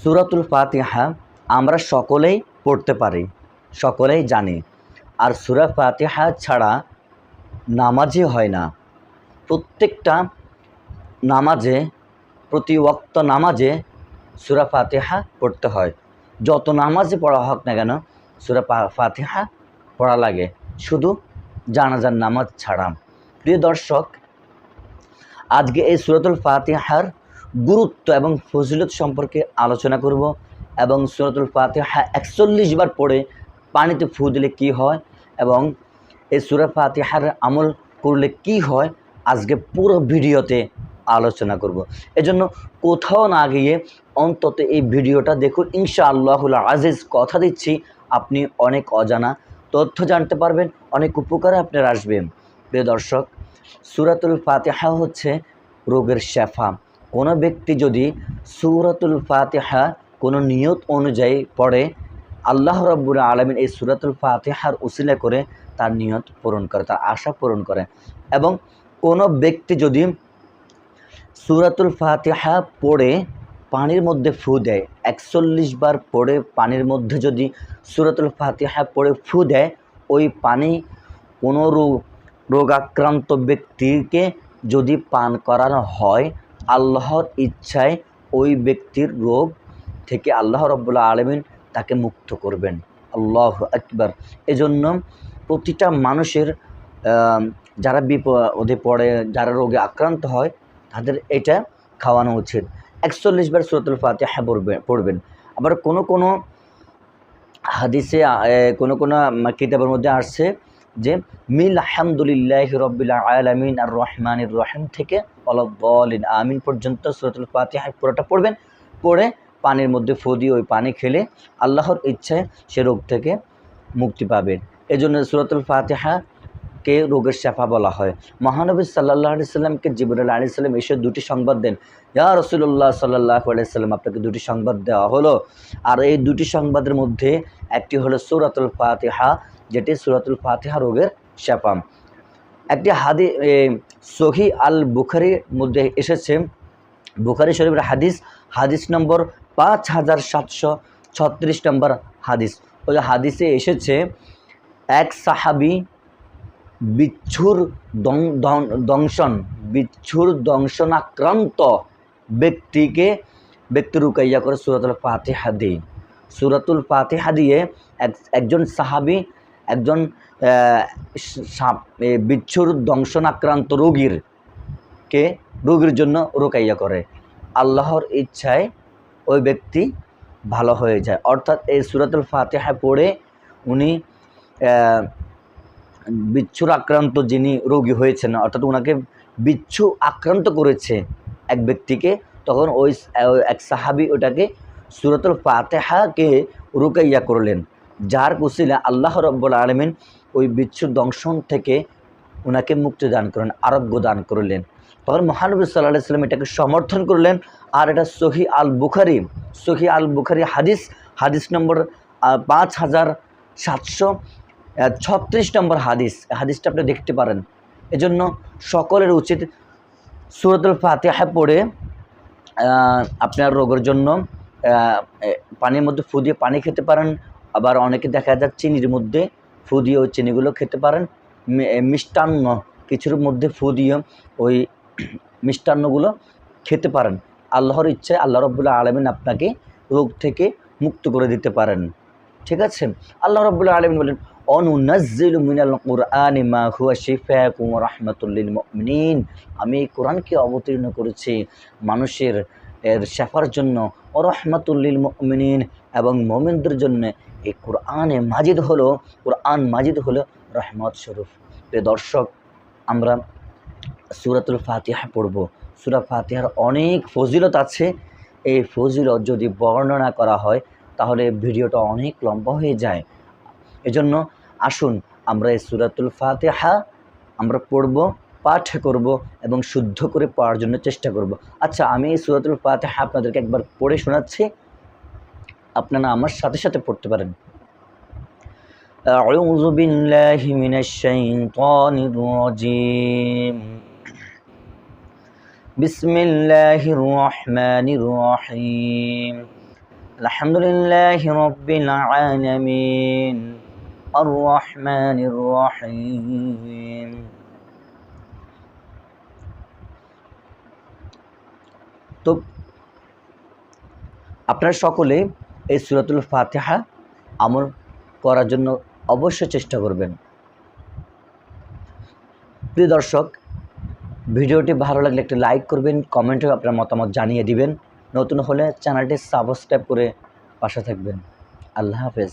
সূরাতুল ফাতিহা আমরা সকলেই পড়তে পারি, সকলেই জানি। আর সূরা ফাতিহা ছাড়া নামাজই হয় না। প্রত্যেকটা নামাজে, প্রতি ওয়াক্ত নামাজে সূরা ফাতিহা পড়তে হয়। যত নামাজে পড়া হোক না কেন সূরা ফাতিহা পড়া লাগে, শুধু জানাজার নামাজ ছাড়া। প্রিয় দর্শক, আজকে এই সূরাতুল ফাতিহার গুরুত্ব এবং ফজিলত সম্পর্কে আলোচনা করব এবং সূরাতুল ফাতিহা ৪১ বার পড়ে পানিতে ফু দিলে কী হয় এবং এই সূরা ফাতিহার আমল করলে কি হয়, আজকে পুরো ভিডিওতে আলোচনা করব। এজন্য কোথাও না গিয়ে অন্তত এই ভিডিওটা দেখুন। ইনশাআল্লাহুল আজিজ কথা দিচ্ছি, আপনি অনেক অজানা তথ্য জানতে পারবেন, অনেক উপকারে আপনার আসবেন। প্রিয় দর্শক, সূরাতুল ফাতিহা হচ্ছে রোগের শেফা। কোনো ব্যক্তি যদি সূরাতুল ফাতিহা কোনো নিয়ত অনুযায়ী পড়ে, আল্লাহ রাব্বুল আলামিন এই সূরাতুল ফাতিহার উসিলা করে তার নিয়ত পূরণ করে, তার আশা পূরণ করে। এবং কোনো ব্যক্তি যদি সূরাতুল ফাতিহা পড়ে পানির মধ্যে ফু দেয়, ৪১ বার পড়ে পানির মধ্যে যদি সূরাতুল ফাতিহা পড়ে ফু দেয়, ওই পানি কোনো রোগাক্রান্ত ব্যক্তিকে যদি পান করানো হয়, আল্লাহর ইচ্ছায় ওই ব্যক্তির রোগ থেকে আল্লাহ রাব্বুল আলামিন তাকে মুক্ত করবেন। আল্লাহু আকবার। এজন্য প্রতিটা মানুষের যারা বিপদে পড়ে, যারা রোগে আক্রান্ত হয়, তাদের এটা খাওয়ানো উচিত। ৪১ বার সূরাতুল ফাতিহা পড়বেন। আবার কোনো হাদিসে, কোনো কিতাবের মধ্যে আসছে যে মিল হামদুলিল্লাহি রাব্বিল আলামিন আর রহমানির রহিম থেকে ওয়ালাদ-দালিন আমিন পর্যন্ত সূরাতুল ফাতিহা পুরোটা পড়বেন। পড়ে পানির মধ্যে ফু দিয়ে ওই পানি খেলে আল্লাহর ইচ্ছায় সে রোগ থেকে মুক্তি পাবেন। এজন্য সূরাতুল ফাতিহাকে রোগের শেফা বলা হয়। মহানবী সাল্লাল্লাহু আলাইহি সাল্লামকে জিবরাইল আলাইহিস সালাম এসে দুটি সংবাদ দেন, ইয়া রাসূলুল্লাহ সাল্লাল্লাহু আলাইহি সাল্লাম, আপনাকে দুটি সংবাদ দেওয়া হলো। আর এই দুটি সংবাদের মধ্যে একটি হলো সূরাতুল ফাতিহা, যেটি সূরাতুল ফাতিহা রোগের শেফা। একটি সহিহ আল বুখারীর মধ্যে এসেছে, বুখারী শরীফের হাদিস নম্বর 5736 নম্বর হাদিস। ওই হাদিসে এসেছে, এক সাহাবী বিচ্ছুর দংশনাক্রান্ত ব্যক্তি রুকাইয়া করে সূরাতুল ফাতিহা দিয়ে। সূরাতুল ফাতিহা দিয়ে একজন সাহাবী একজন বিচ্ছুর দংশনাক্রান্ত রোগীর জন্য রুকাইয়া করে। আল্লাহর ইচ্ছায় ওই ব্যক্তি ভালো হয়ে যায়। অর্থাৎ এই সূরাতুল ফাতিহা পড়ে উনি বিচ্ছুর আক্রান্ত যিনি রোগী হয়েছেন, অর্থাৎ ওনাকে বিচ্ছু আক্রান্ত করেছে এক ব্যক্তিকে, তখন ওই এক সাহাবী ওটাকে সূরাতুল ফাতিহাকে রুকাইয়া করলেন, যার উসিলা আল্লাহ রাব্বুল আলামিন ওই বিচ্ছুর দংশন থেকে ওনাকে মুক্তি দান করলেন, আরোগ্য দান করলেন। তখন মহানবী সাল্লাল্লাহু আলাইহি সাল্লাম এটাকে সমর্থন করলেন। আর এটা সহিহ আল বুখারী হাদিস নম্বর 5736 নম্বর হাদিসটা আপনি দেখতে পারেন। এজন্য সকলের উচিত সূরাতুল ফাতিহা পড়ে আপনার রোগের জন্য পানির মধ্যে ফু দিয়ে পানি খেতে পারেন। আবার অনেকে দেখা যায় চিনির মধ্যে ফু দিয়ে ওই চিনিগুলো খেতে পারেন। মিষ্টান্ন কিছুর মধ্যে ফু দিয়ে ওই মিষ্টান্নগুলো খেতে পারেন। আল্লাহর ইচ্ছায় আল্লাহ রাব্বুল আলামিন আপনাকে রোগ থেকে মুক্ত করে দিতে পারেন। ঠিক আছে? আল্লাহ রাব্বুল আলামিন বলেন, অনুনাজ্জিলু মিনাল কুরআনি মা হুয়া শিফাউন ওয়া রাহমাতুল লিল মুমিনিন। আমি এই কোরআনকে অবতীর্ণ করেছি মানুষের শেফার জন্য, ওয়া রাহমাতুল লিল মুমিনিন, এবং মুমিনদের জন্য। এই কোরআন মাজিদ হলো রহমত স্বরূপ। প্রিয় দর্শক, আমরা সূরাতুল ফাতিহা পড়ব। সূরা ফাতিহার অনেক ফজিলত আছে। এই ফজিলত যদি বর্ণনা করা হয় তাহলে ভিডিওটা অনেক লম্বা হয়ে যায়। এজন্য আসুন আমরা এই সূরাতুল ফাতিহা আমরা পড়ব, পাঠ করব এবং শুদ্ধ করে পড়ার জন্য চেষ্টা করব। আচ্ছা, আমি এই সূরাতুল ফাতিহা আপনাদেরকে একবার পড়ে শোনাচ্ছি, আপনারা আমার সাথে সাথে পড়তে পারেন। আউযু বিল্লাহি মিনাশ শাইতানির রাজীম। বিসমিল্লাহির রহমানির রহিম। আলহামদুলিল্লাহি রাব্বিল আলামিন আর রহমানির রহিম। তো আপনারা সকলে এই সূরাতুল ফাতিহা আমল করার জন্য অবশ্যই চেষ্টা করবেন। প্রিয় দর্শক, ভিডিওটি ভালো লাগলে একটি লাইক করবেন, কমেন্টে আপনার মতামত জানিয়ে দিবেন। নতুন হলে চ্যানেলটি সাবস্ক্রাইব করে পাশে থাকবেন। আল্লাহ হাফেজ।